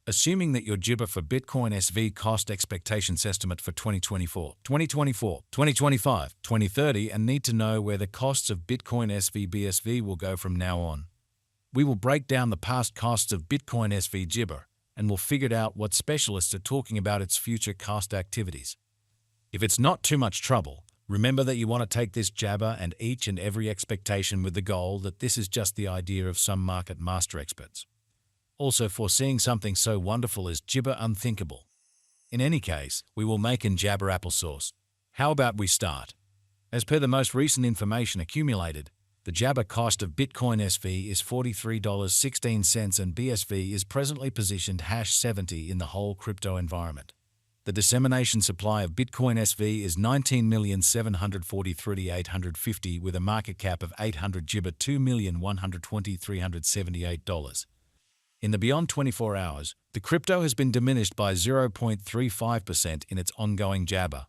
Assuming that your Gibber for Bitcoin SV cost expectations estimate for 2024, 2024, 2025, 2030 and need to know where the costs of Bitcoin SV BSV will go from now on. We will break down the past costs of Bitcoin SV Gibber and we'll figure out what specialists are talking about its future cost activities. If it's not too much trouble, remember that you want to take this Jabber and each and every expectation with the goal that this is just the idea of some market master experts. Also, foreseeing something so wonderful as Gibber unthinkable. In any case, we will make in Jabber applesauce. How about we start? As per the most recent information accumulated, the Jabber cost of Bitcoin SV is $43.16 and BSV is presently positioned #70 in the whole crypto environment. The dissemination supply of Bitcoin SV is 19,743,850 with a market cap of 800 Gibber $2,120,378. In the beyond 24 hours, the crypto has been diminished by 0.35% in its ongoing Jabber.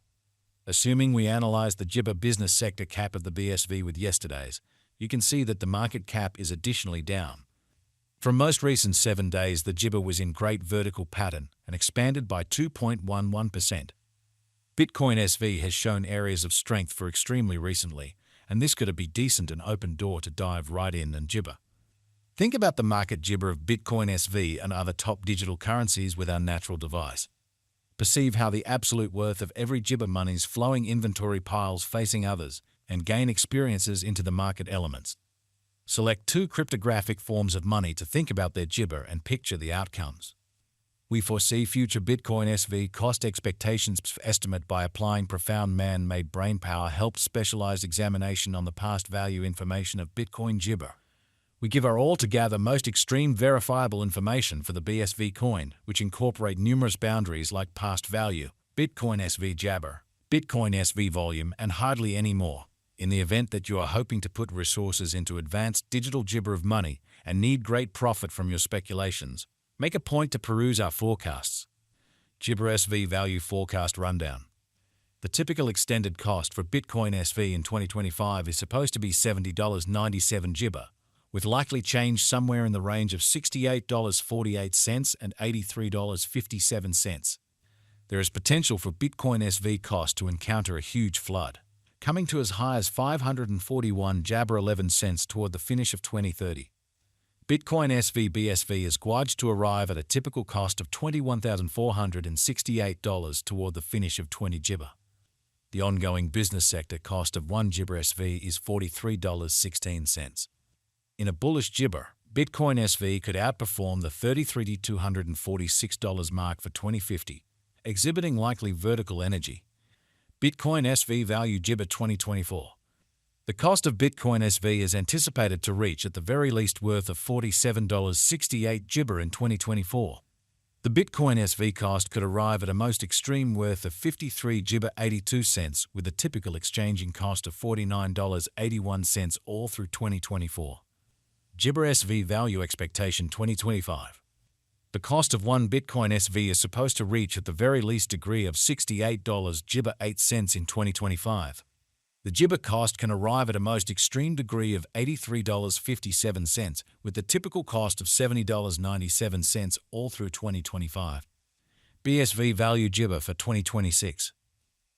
Assuming we analyze the Gibber business sector cap of the BSV with yesterday's, you can see that the market cap is additionally down. From most recent 7 days, the Gibber was in great vertical pattern and expanded by 2.11%. Bitcoin SV has shown areas of strength for extremely recently, and this could be decent and open door to dive right in and Gibber. Think about the market Gibber of Bitcoin SV and other top digital currencies with our natural device. Perceive how the absolute worth of every Gibber money's flowing inventory piles facing others and gain experiences into the market elements. Select 2 cryptographic forms of money to think about their Gibber and picture the outcomes. We foresee future Bitcoin SV cost expectations estimate by applying profound man-made brainpower helped specialized examination on the past value information of Bitcoin Gibber. We give our altogether most extreme verifiable information for the BSV coin, which incorporate numerous boundaries like past value, Bitcoin SV Jabber, Bitcoin SV volume, and hardly any more. In the event that you are hoping to put resources into advanced digital Gibber of money and need great profit from your speculations, make a point to peruse our forecasts. Gibber SV Value Forecast Rundown. The typical extended cost for Bitcoin SV in 2025 is supposed to be $70.97 Gibber, with likely change somewhere in the range of $68.48 and $83.57. There is potential for Bitcoin SV cost to encounter a huge flood, coming to as high as 541 Jabber 11 cents toward the finish of 2030. Bitcoin SV BSV is gauged to arrive at a typical cost of $21,468 toward the finish of 20 Gibber. The ongoing business sector cost of 1 Gibber SV is $43.16. In a bullish Gibber, Bitcoin SV could outperform the $33,246 mark for 2050, exhibiting likely vertical energy. Bitcoin SV Value Gibber 2024. The cost of Bitcoin SV is anticipated to reach at the very least worth of $47.68 Gibber in 2024. The Bitcoin SV cost could arrive at a most extreme worth of 53 Gibber 82 cents with a typical exchanging cost of $49.81 all through 2024. Gibber SV Value Expectation 2025. The cost of 1 Bitcoin SV is supposed to reach at the very least degree of $68 Gibber 8 cents in 2025. The Gibber cost can arrive at a most extreme degree of $83.57 with the typical cost of $70.97 all through 2025. BSV Value Gibber for 2026.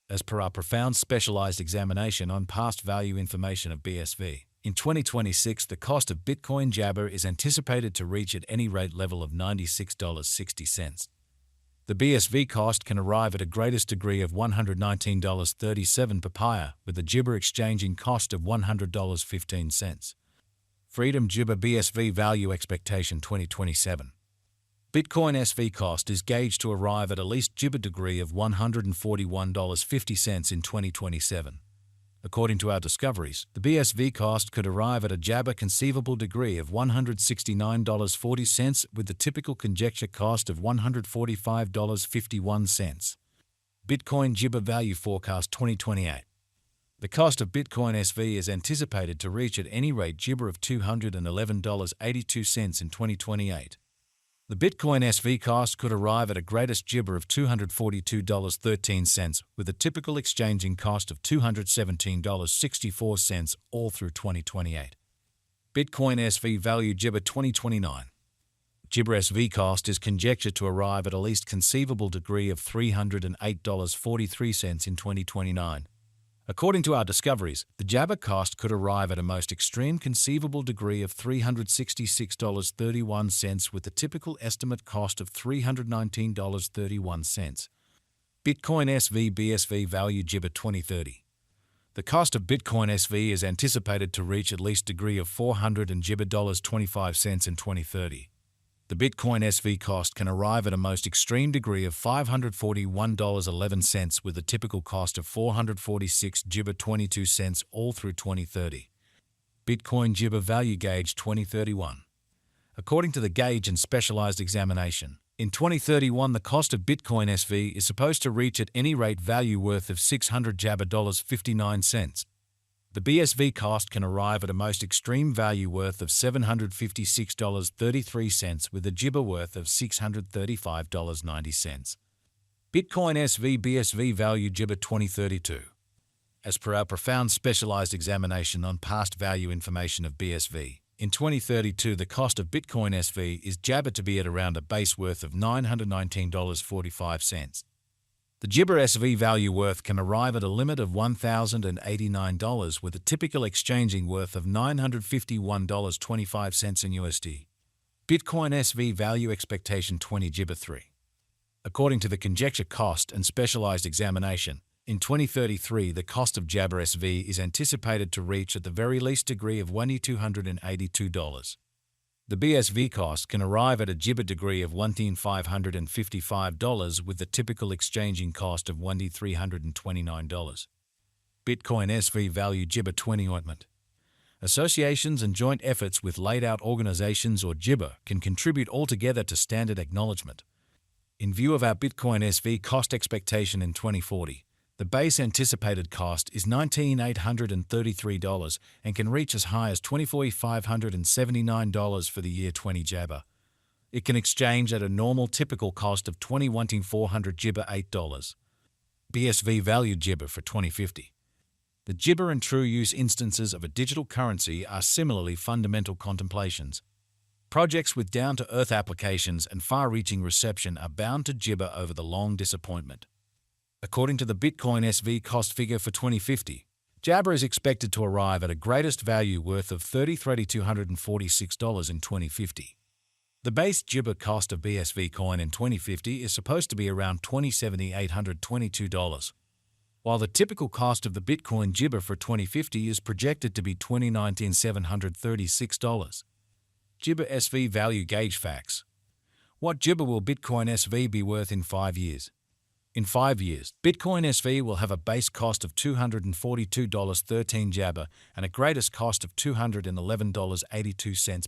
As per our profound specialized examination on past value information of BSV, in 2026, the cost of Bitcoin Jabber is anticipated to reach at any rate level of $96.60. The BSV cost can arrive at a greatest degree of $119.37 per pair, with the Gibber exchanging cost of $100.15. Freedom Gibber BSV Value Expectation 2027. Bitcoin SV cost is gauged to arrive at least Gibber degree of $141.50 in 2027. According to our discoveries, the BSV cost could arrive at a Jabber conceivable degree of $169.40 with the typical conjecture cost of $145.51. Bitcoin Gibber Value Forecast 2028. The cost of Bitcoin SV is anticipated to reach at any rate Gibber of $211.82 in 2028. The Bitcoin SV cost could arrive at a greatest Gibber of $242.13 with a typical exchanging cost of $217.64 all through 2028. Bitcoin SV Value Gibber 2029. Gibber SV cost is conjectured to arrive at a least conceivable degree of $308.43 in 2029. According to our discoveries, the Jabber cost could arrive at a most extreme conceivable degree of $366.31 with the typical estimate cost of $319.31. Bitcoin SV BSV value Gibber 2030. The cost of Bitcoin SV is anticipated to reach at least degree of $400.25 in 2030. The Bitcoin SV cost can arrive at a most extreme degree of $541.11 with a typical cost of $446.22 all through 2030. Bitcoin Gibber Value Gauge 2031. According to the Gauge and Specialized Examination, in 2031 the cost of Bitcoin SV is supposed to reach at any rate value worth of $600.59. The BSV cost can arrive at a most extreme value worth of $756.33 with a Gibber worth of $635.90. Bitcoin SV BSV value Gibber 2032. As per our profound specialized examination on past value information of BSV, in 2032 the cost of Bitcoin SV is Jabber to be at around a base worth of $919.45. The Gibber SV value worth can arrive at a limit of $1,089 with a typical exchanging worth of $951.25 in USD. Bitcoin SV value expectation 20 Gibber 3. According to the conjecture cost and specialized examination, in 2033 the cost of Jabber SV is anticipated to reach at the very least degree of $1,282. The BSV cost can arrive at a Gibber degree of $1,555 with the typical exchanging cost of $1,329. Bitcoin SV value Gibber 20 ointment. Associations and joint efforts with laid-out organizations or Gibber can contribute altogether to standard acknowledgement. In view of our Bitcoin SV cost expectation in 2040, the base anticipated cost is $19,833 and can reach as high as $24,579 for the year 20 Jabber. It can exchange at a normal typical cost of $21,400 Gibber $8. BSV value Gibber for 2050. The Gibber and true use instances of a digital currency are similarly fundamental contemplations. Projects with down-to-earth applications and far-reaching reception are bound to Gibber over the long disappointment. According to the Bitcoin SV cost figure for 2050, Jabber is expected to arrive at a greatest value worth of $33,246 in 2050. The base Gibber cost of BSV coin in 2050 is supposed to be around $27,822, while the typical cost of the Bitcoin Gibber for 2050 is projected to be $29,736. Gibber SV value gauge facts. What Gibber will Bitcoin SV be worth in 5 years? In 5 years, Bitcoin SV will have a base cost of $242.13 Jabber and a greatest cost of $211.82